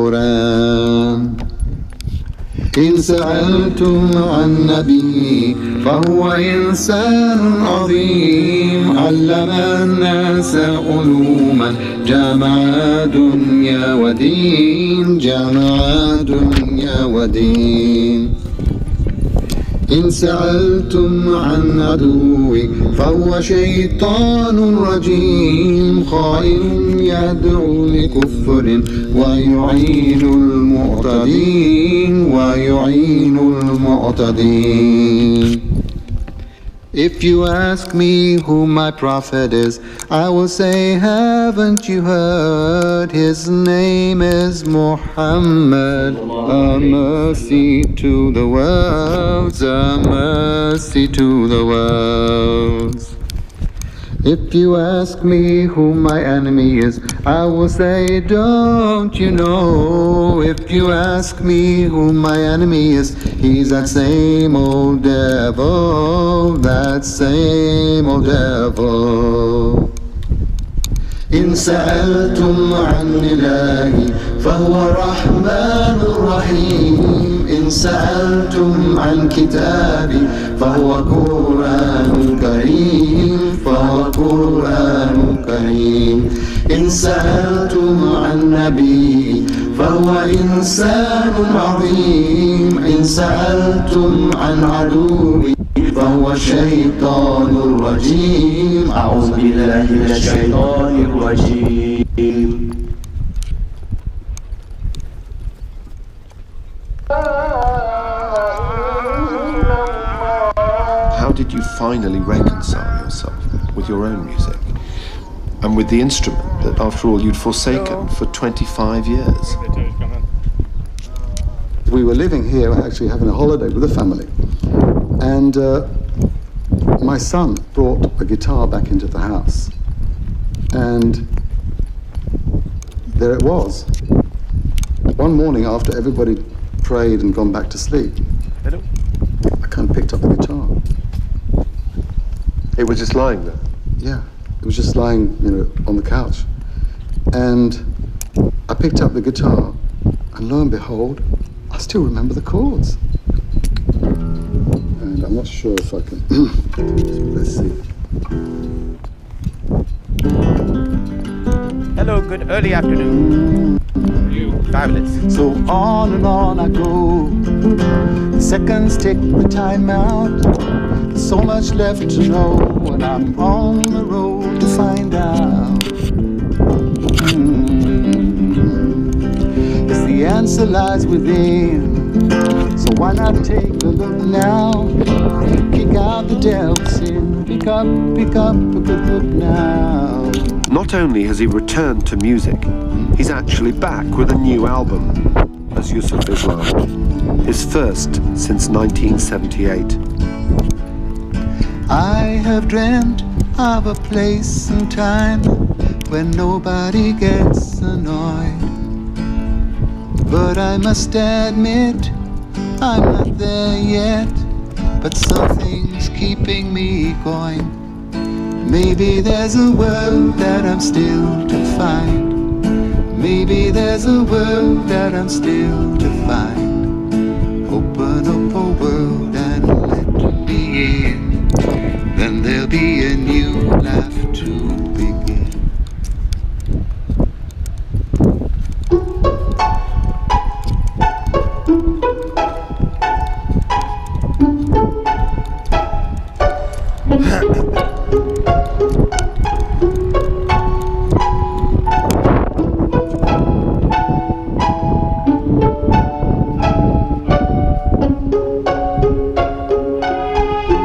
القرآن إن سألتم عن نبي فهو إنسان عظيم علم الناس علوما جامع دنيا ودين جامع دنيا ودين إن سألتم عن عدوي فهو شيطان رجيم خائن يدعو لكفر ويعين المعتدين If you ask me who my prophet is, I will say, haven't you heard? His name is Muhammad, a mercy to the worlds, a mercy to the worlds. If you ask me who my enemy is, I will say, don't you know? If you ask me who my enemy is, he's that same old devil, that same old devil. إن سألتم عن إلهي فهو رحمن رحيم إن سألتم عن كتابي فهو قرآن كريم إن سألتم عن نبي فهو إنسان عظيم إن سألتم عن عدوي فهو الشيطان الرجيم أعوذ بالله من الشيطان الرجيم How did you finally reconcile yourself with your own music and with the instrument that, after all, you'd forsaken for 25 years? We were living here, actually having a holiday with the family, and my son brought a guitar back into the house, and there it was. One morning after everybody prayed and gone back to sleep, I kind of picked up the guitar. It was just lying there? Yeah, it was just lying, on the couch. And I picked up the guitar, and lo and behold, I still remember the chords. And I'm not sure if I can. Let's see. Hello, good early afternoon. Fabulous. So on and on I go. The seconds tick the time out. There's so much left to know, and I'm on the road to find out. Yes, the answer lies within. So why not take a look now? Kick out the devil's sin. Pick up a good look now. Not only has he returned to music, he's actually back with a new album as Yusuf Islam, his first since 1978. I have dreamt of a place and time when nobody gets annoyed. But I must admit, I'm not there yet, but something's keeping me going. Maybe there's a world that I'm still to find. Maybe there's a world that I'm still to find. Open up a world and let me in. Then there'll be a new life to begin.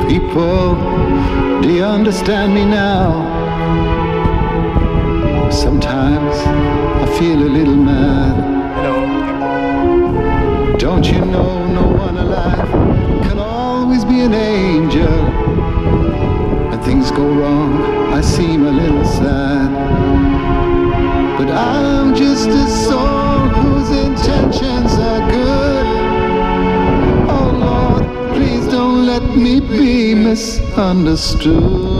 People, do you understand me now? Sometimes I feel a little mad. Hello. Don't you know no one alive can always be an angel? When things go wrong, I seem a little sad. But I'm just a soul whose intentions are good. Oh Lord, please don't let me be misunderstood.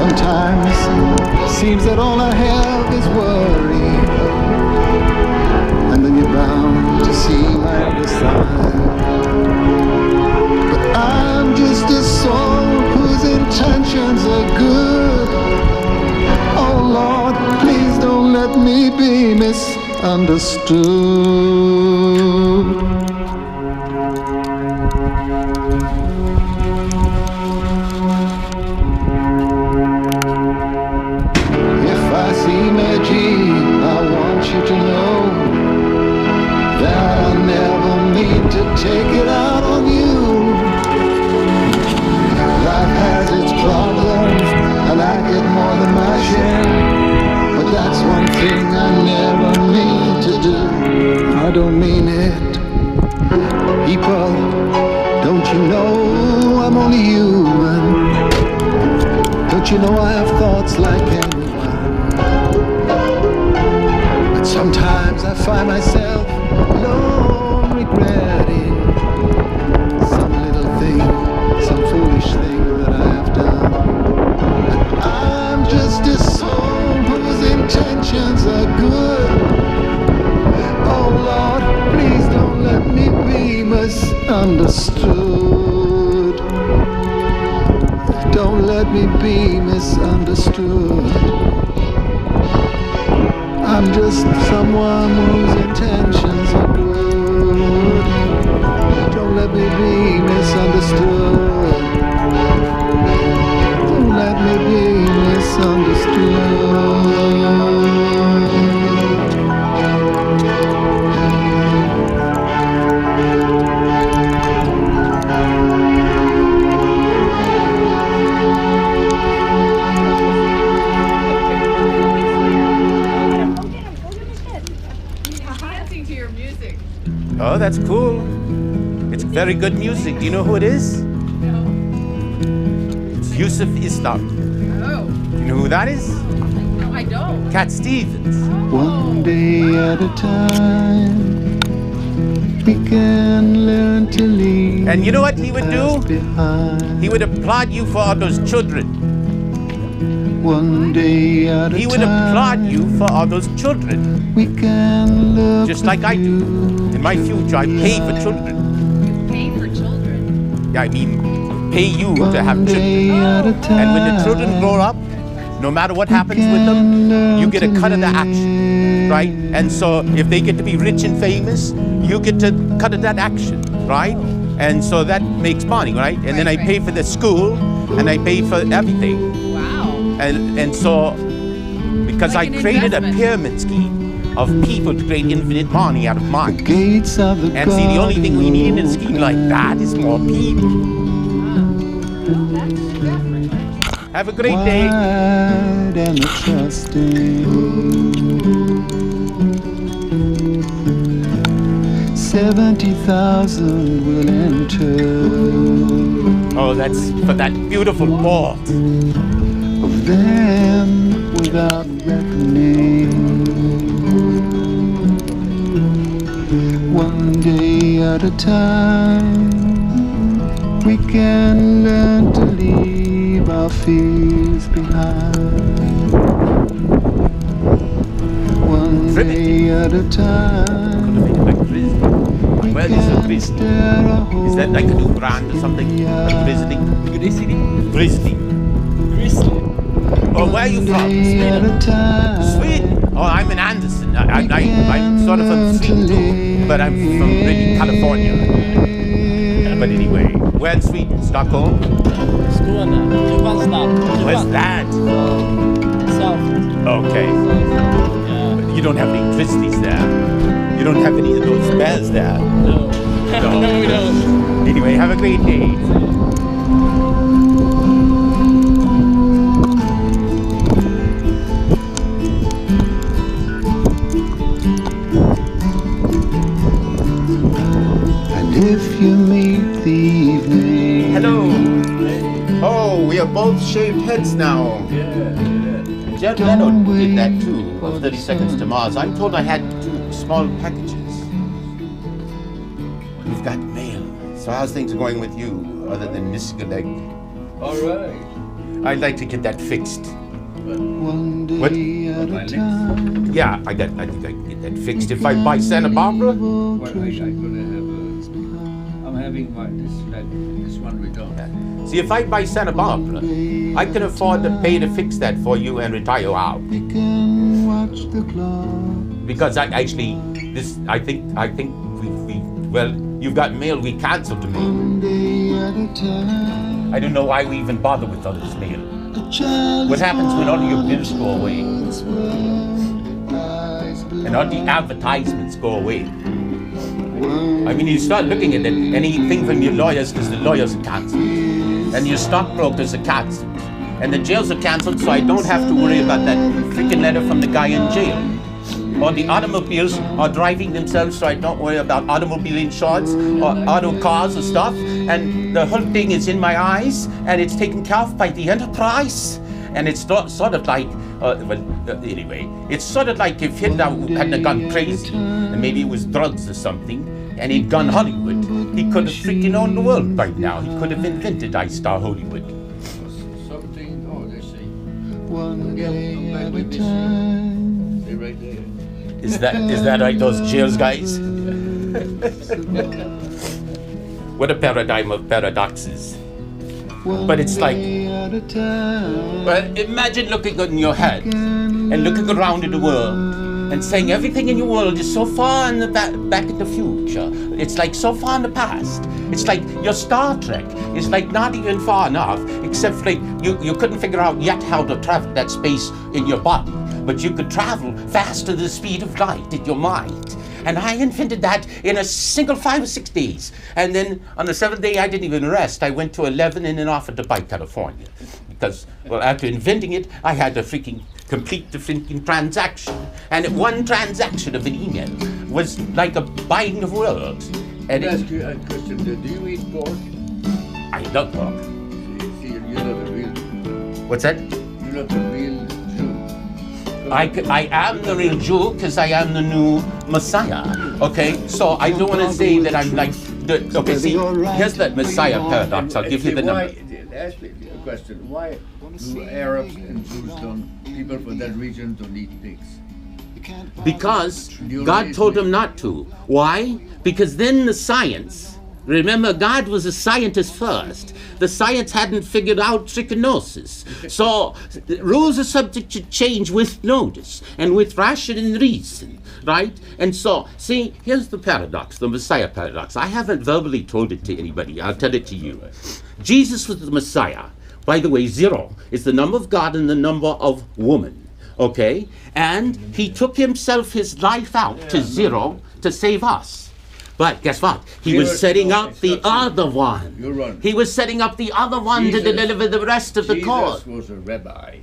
Sometimes it seems that all I have is worry, and then you're bound to see my other side. But I'm just a soul whose intentions are good. Oh Lord, please don't let me be misunderstood. I want you to know that I never mean to take it out on you. Life has its problems, and I get more than my share. But that's one thing I never mean to do. I don't mean it. People, don't you know I'm only human? Don't you know I have thoughts like anyone? Sometimes I find myself alone, regretting some little thing, some foolish thing that I have done. But I'm just a soul whose intentions are good. Oh Lord, please don't let me be misunderstood. Don't let me be misunderstood. I'm just someone whose intentions are good. Don't let me be misunderstood. Don't let me be misunderstood. Oh, that's cool. It's very good music. Do you know who it is? No. It's Yusuf Islam. Oh. You know who that is? No, I don't. Cat Stevens. One day at a time, we can learn to leave. And you know what he would do? Behind. He would applaud you for all those children. One day at a time, He would applaud you for all those children. we can look Just like I do. In my future, I pay for children. You pay for children. Yeah, I mean, pay you to have One day children. at a time, And when the children grow up, no matter what happens with them, you get a cut of the action, right? And so if they get to be rich and famous, you get to cut of that action, right? And so that makes money, right? And then I pay for the school, and I pay for everything. Wow. And so, because Like I an created a investment. pyramid scheme of people to create infinite money out of mine. gates of the And see, the only thing we need in a scheme like that is more people. Have a great day. wide and the trusting. 70,000 will enter. Oh, that's for that beautiful port. Of them without reckoning. One day at a time, we can learn to leave our fears behind. One day at a time, Where is a Grizzly? Is that like a new brand or something? A Grizzly? Grizzly. Oh, where are you from? Sweden. Oh, I'm in Anderson. I'm sort of from Sweden too, but I'm from really California. But anyway, where in Sweden? Stockholm? Where's that? Okay. You don't have any grizzlies there. You don't have any of those bears there. No. No. No, we don't. Anyway, have a great day. and if you meet the evening. Hello. Oh, we are both shaved heads now. Jared Leto did that too, of 30 Seconds to Mars. I'm told I had 2 small packages. We've got mail. So how's things going with you, other than missing a leg? All right. I'd like to get that fixed. One day What? at a time. Yeah, I think I can get that fixed if I buy Santa Barbara. Well, I'm having this one we don't have. See, if I buy Santa Barbara, I can afford to pay to fix that for you and retire out. You can watch the clock. Because I think we well, you've got mail we canceled to mail. One day at a time. I don't know why we even bother with all this mail. A child What is happens when all of your born bills go away into this world. Eyes and all the blind. advertisements go away? I mean, you start looking at it, anything from your lawyers, because the lawyers are cancelled, and your stockbrokers are cancelled, and the jails are cancelled, so I don't have to worry about that freaking letter from the guy in jail. Or the automobiles are driving themselves, so I don't worry about automobile insurance or auto cars or stuff. And the whole thing is in my eyes, and it's taken care of by the enterprise. And it's sort of like, anyway, it's sort of like if Hitler hadn't gone crazy, and maybe it was drugs or something, and he'd gone Hollywood, he could have freaking owned the world right now. He could have invented I-Star Hollywood. Something, oh, they say. One day back at a with this, time. They're right there. Is that right, those jails guys? What a paradigm of paradoxes. But it's like, well, imagine looking in your head and looking around in the world and saying everything in your world is so far in the back in the future. It's like so far in the past. It's like your Star Trek is like not even far enough, except for like you couldn't figure out yet how to travel that space in your body, but you could travel faster than the speed of light in your mind. And I invented that in a single 5 or 6 days. And then on the 7th day, I didn't even rest. I went to 11 and then offered to buy California. Because, well, after inventing it, I had to freaking complete the freaking transaction. And one transaction of an email was like a buying of worlds. And Let me ask you a question. Do you eat pork? I love pork. See, you're not a real, What's that? you're not a real Jew. I am the real Jew because I am the new Messiah. Okay, so I don't want to say that I'm like the. Okay, see, here's the Messiah paradox. I'll give you the number. Ask me a question. Why do Arabs and Jews people from that region don't eat pigs? Because God told them not to. Why? Because then the science. Remember, God was a scientist first. The science hadn't figured out trichinosis. So the rules are subject to change with notice and with rational reason, right? And so, see, here's the paradox, the Messiah paradox. I haven't verbally told it to anybody. I'll tell it to you. Jesus was the Messiah. By the way, 0 is the number of God and the number of woman, okay? And he took himself, his life out to 0 to save us. But guess what? He was setting up the other one. You're wrong. He was setting up the other one to deliver the rest of the cause. Jesus was a rabbi.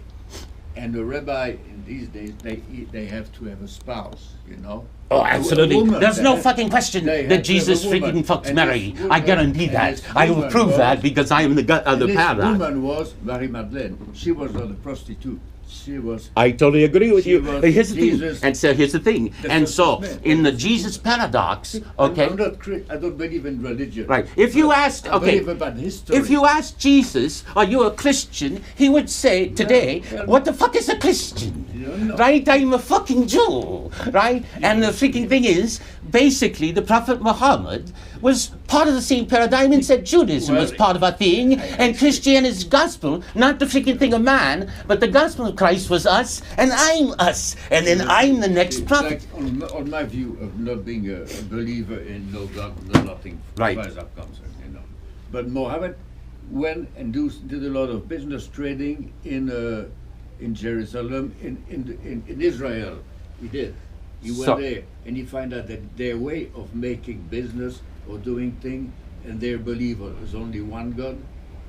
And a rabbi in these days, they have to have a spouse, you know? Oh, absolutely. A woman, There's no they- fucking question they have that to Jesus have a woman. freaking fucks And Mary. this woman- I guarantee and that. this I will woman prove was- that because I am the This paradox. woman was Marie-Madeleine. She was not a prostitute. She was... I totally agree with She you. was Here's the thing. Jesus. And so here's the thing. The And first so man. in the Jesus paradox, okay, I don't believe in religion. right. If you asked, I okay, believe about history. if you asked Jesus, are you a Christian? He would say today, well- what the fuck is a Christian? No. Right? I'm a fucking Jew. Right? And the freaking thing is, basically, the Prophet Muhammad was part of the same paradigm and said Judaism was Well, part of a thing, and Christianity's gospel, not the freaking thing of man, but the gospel of Christ was us, and I'm us, and then I'm the next It's prophet. like on my view of not being a believer in no God, no nothing, Right. as far as I'm concerned, you know. But Mohammed went and did a lot of business trading in Jerusalem, in Israel. He did. He went So- there and he found out that their way of making business or doing things and their believer is only one God.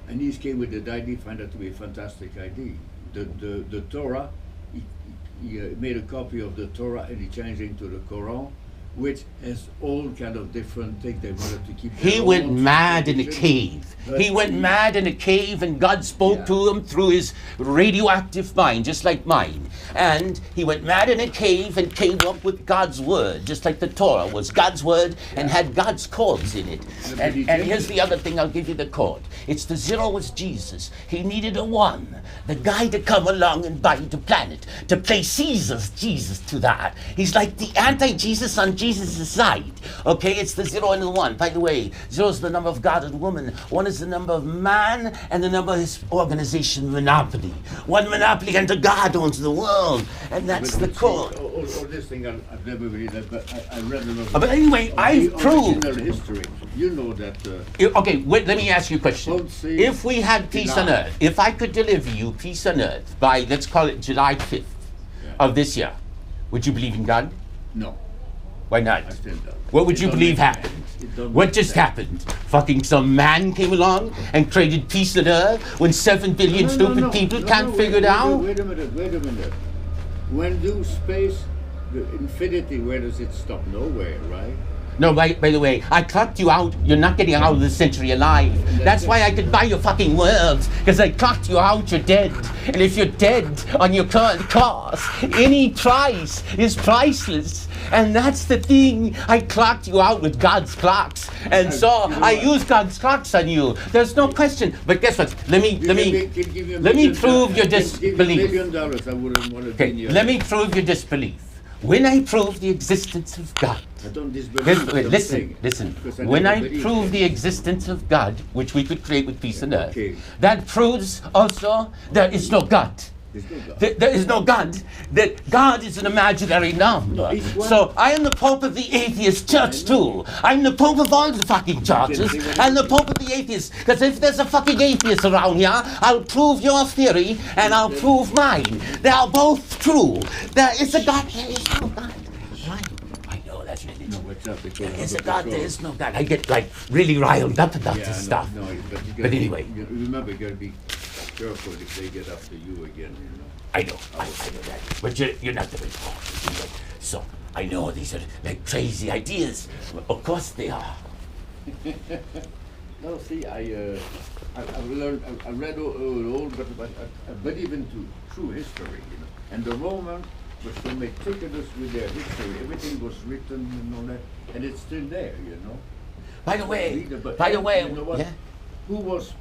And he came with the idea, found that to be a fantastic idea. The Torah, he made a copy of the Torah and he changed it into the Quran. which has all kind of different things they wanted to keep. He their went own mad in a tradition. cave. But He went mad in a cave, and God spoke Yeah. to him through his radioactive mind, just like mine. And he went mad in a cave and came up with God's word, just like the Torah was God's word and had God's codes in it. And here's the other thing, I'll give you the code. It's the 0 was Jesus. He needed a 1, the guy to come along and bind to PlanET, to place Jesus to that. He's like the anti-Jesus on Jesus' side. Okay, it's the 0 and the 1. By the way, 0 is the number of God and woman. 1 is the number of man, and the number of his organization monopoly. One monopoly until God owns the world, and that's But the see, code. all this thing I've never read that, but I read a lot. But anyway, of I've the proved. original history. You know that. Okay, wait, let me ask you a question. Don't say If we had peace on deny. earth, if I could deliver you peace on earth by, let's call it July 5th of this year, would you believe in God? No, Why not? I still don't. What would It you don't believe make happened? sense. It don't What make just sense. happened? Fucking some man came along and created peace on earth when 7 billion stupid people can't figure it out? Wait a minute. When do space, the infinity, where does it stop? Nowhere, right? No, by the way, I clocked you out. You're not getting out of the century alive. That's why I could buy your fucking worlds, because I clocked you out, you're dead. And if you're dead on your current course, any price is priceless. And that's the thing. I clocked you out with God's clocks. And so I use God's clocks on you. There's no question. But guess what? Let me prove your disbelief. $1 million, I wouldn't want to be Okay, in your let me prove your disbelief. When I prove the existence of God, I don't disbelieve what I'm saying, listen. because I When never I believed prove it. the existence of God, which we could create with peace on earth, Okay. that proves also there is no God. There's no God. There is no God. That God is an imaginary number. He's one. So I am the Pope of the atheist church too. I'm the Pope of all the fucking churches. I'm the Pope of the atheists. Because if there's a fucking atheist around here, I'll prove your theory and I'll prove mine. They are both true. There is a God. There is no God. Right? I know that's really No, true. what's up? There is a God. There is no God. I get like really riled up about Yeah, this no, stuff. no, but you But gotta anyway. remember, you gotta be careful if they get after you again, you know. I know that. But you're not the reporter. So I know these are like crazy ideas. Of course they are. No, see, I've learned, I read all, but I believe into true history, you know. And the Romans were so meticulous with their history. Everything was written and all that, and it's still there, you know. By the way, But you know what? yeah. Who was